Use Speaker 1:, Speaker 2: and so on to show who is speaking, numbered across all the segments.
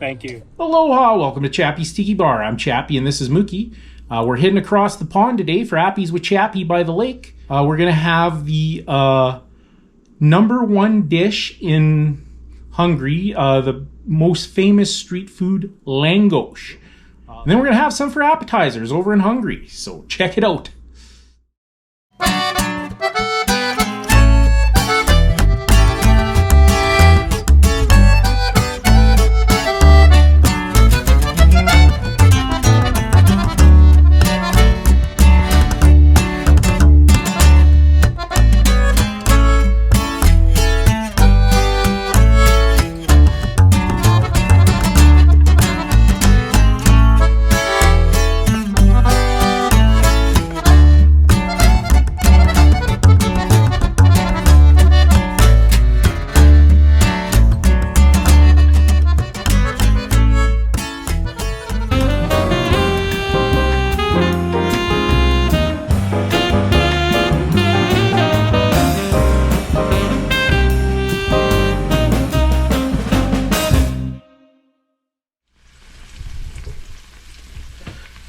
Speaker 1: Thank you.
Speaker 2: Aloha, welcome to Chappy's Tiki Bar. I'm Chappy and this is Mookie. We're heading across the pond today for Appies with Chappy by the lake. We're going to have the number one dish in Hungary, the most famous street food, Lángos. And then we're going to have some for appetizers over in Hungary, so check it out.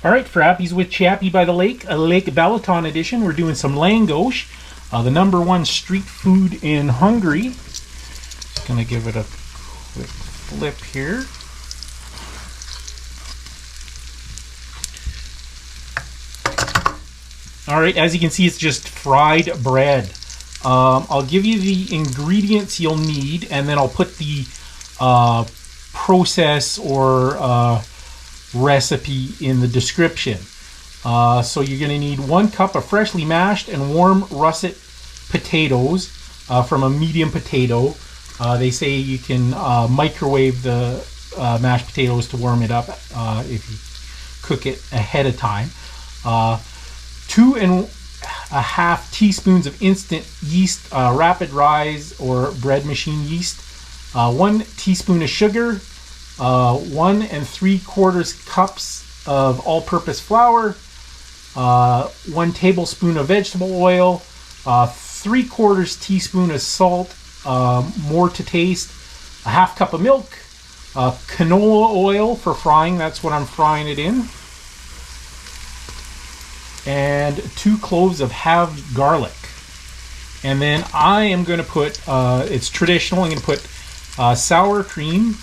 Speaker 2: Alright, for Appies with Chappy by the lake, a Lake Balaton edition, we're doing some Lángos, the number one street food in Hungary. Just going to give it a quick flip here. Alright, as you can see, it's just fried bread. I'll give you the ingredients you'll need, and then I'll put the process or recipe in the description. So you're going to need 1 cup of freshly mashed and warm russet potatoes from a medium potato. They say you can microwave the mashed potatoes to warm it up if you cook it ahead of time. 2.5 teaspoons of instant yeast, rapid rise or bread machine yeast, 1 teaspoon of sugar, 1 3/4 cups of all-purpose flour, 1 tablespoon of vegetable oil, 3/4 teaspoon of salt, more to taste, a 1/2 cup of milk, canola oil for frying, that's what I'm frying it in, and 2 cloves of halved garlic. And then I am going to put, it's traditional, I'm going to put sour cream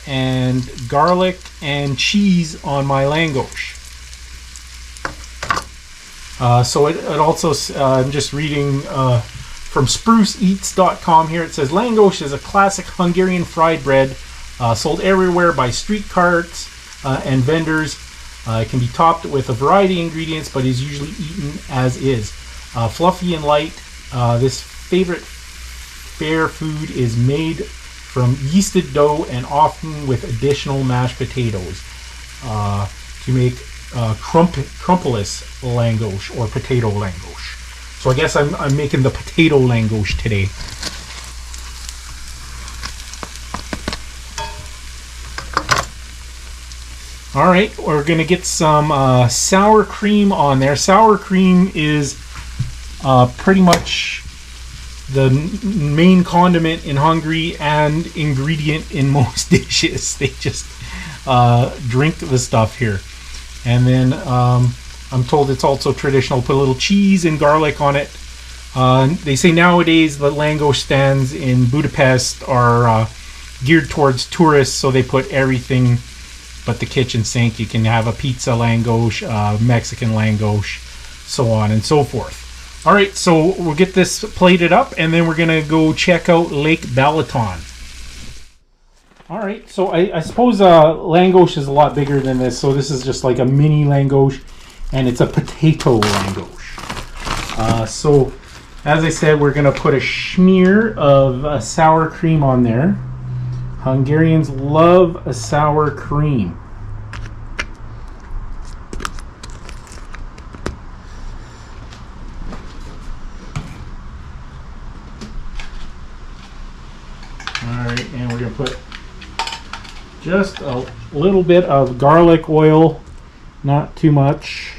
Speaker 2: and garlic and cheese on my Lángos. So it also, I'm just reading from spruceeats.com here. It says Lángos is a classic Hungarian fried bread sold everywhere by street carts and vendors. It can be topped with a variety of ingredients, but is usually eaten as is. Fluffy and light, this favorite fair food is made from yeasted dough and often with additional mashed potatoes to make krumplis Lángos or potato Lángos. So I guess I'm making the potato Lángos today. Alright, we're going to get some sour cream on there. Sour cream is pretty much the main condiment in Hungary and ingredient in most dishes. They just drink the stuff here. And then I'm told it's also traditional to put a little cheese and garlic on it. They say nowadays the Lángos stands in Budapest are geared towards tourists, so they put everything but the kitchen sink. You can have a pizza Lángos, Mexican Lángos, so on and so forth. Alright, so we'll get this plated up and then we're going to go check out Lake Balaton. Alright, so I suppose Lángos is a lot bigger than this, so this is just like a mini Lángos, and it's a potato Lángos. So, as I said, we're going to put a smear of sour cream on there. Hungarians love a sour cream. Alright, and we're going to put just a little bit of garlic oil, not too much.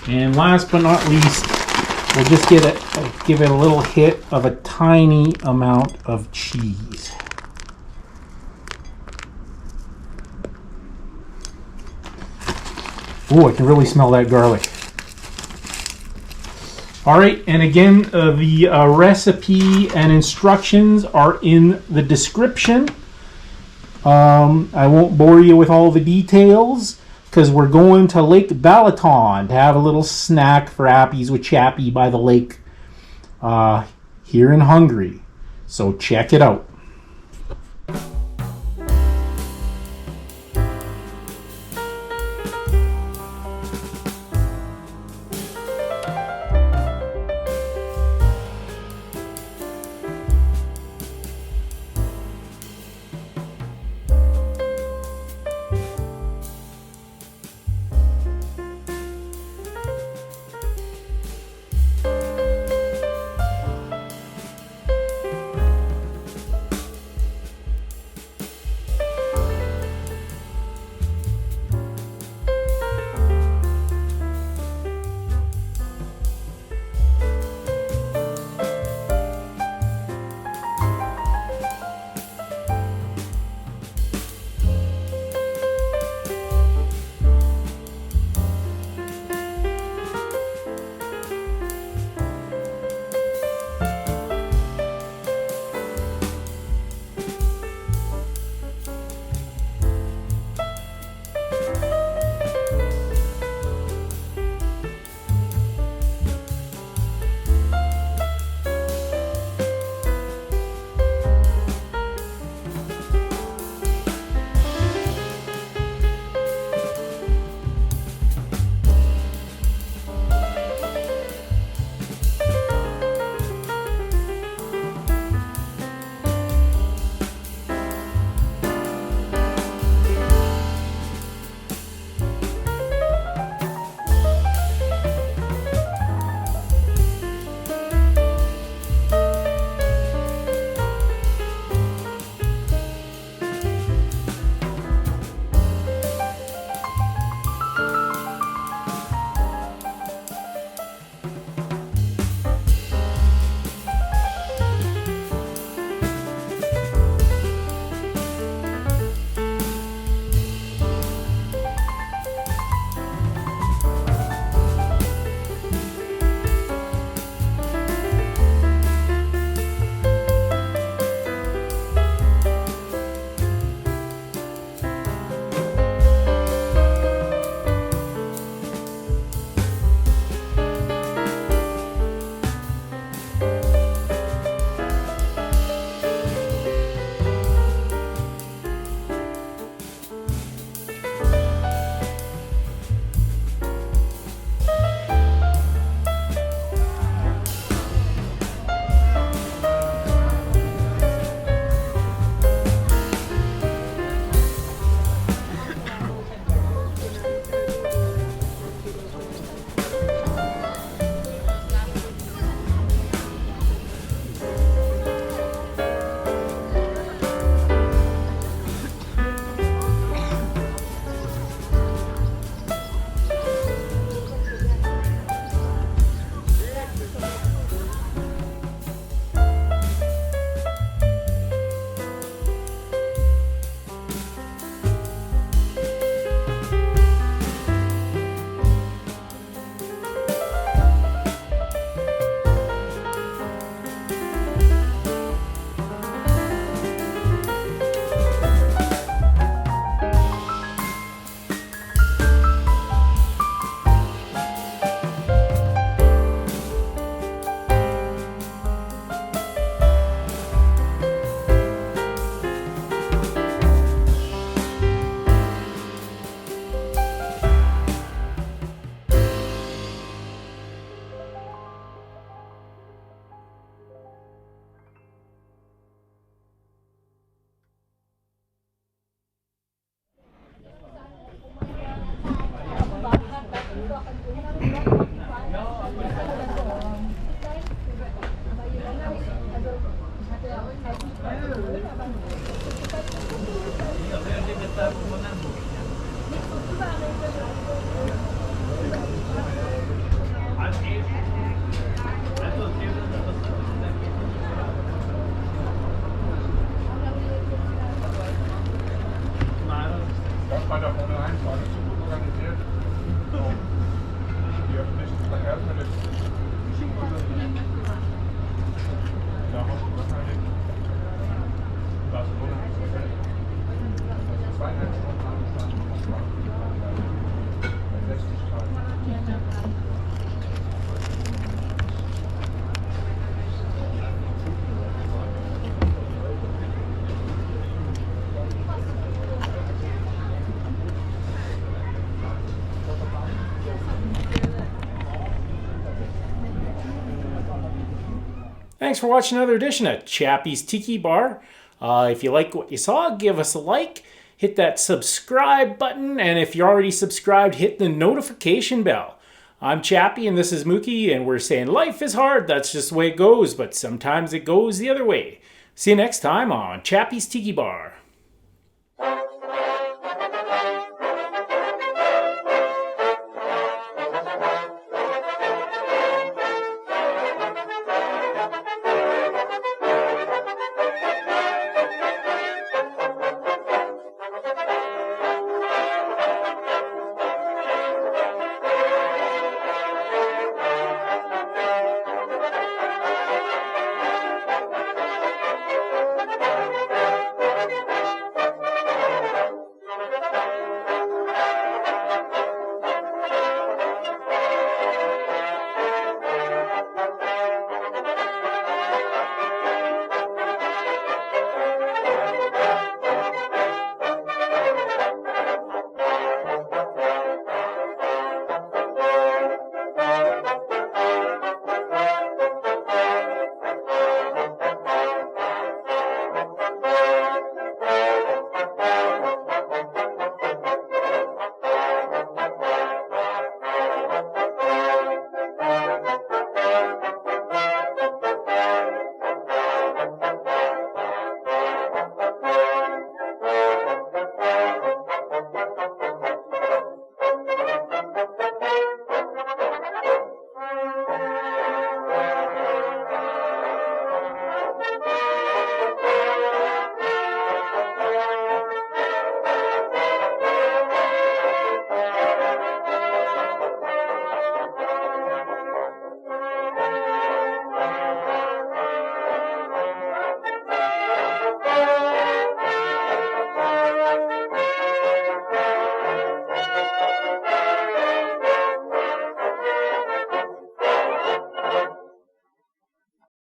Speaker 2: And last but not least, We'll just give it a little hit of a tiny amount of cheese. Ooh, I can really smell that garlic. All right, and again, the recipe and instructions are in the description. I won't bore you with all the details because we're going to Lake Balaton to have a little snack for Appies with Chappy by the lake here in Hungary. So check it out.
Speaker 1: Thanks for watching another edition of Chappy's Tiki Bar. If you like what you saw, give us a like, hit that subscribe button, and if you're already subscribed, hit the notification bell. I'm Chappy and this is Mookie, and we're saying life is hard, that's just the way it goes, but sometimes it goes the other way. See you next time on Chappy's Tiki Bar.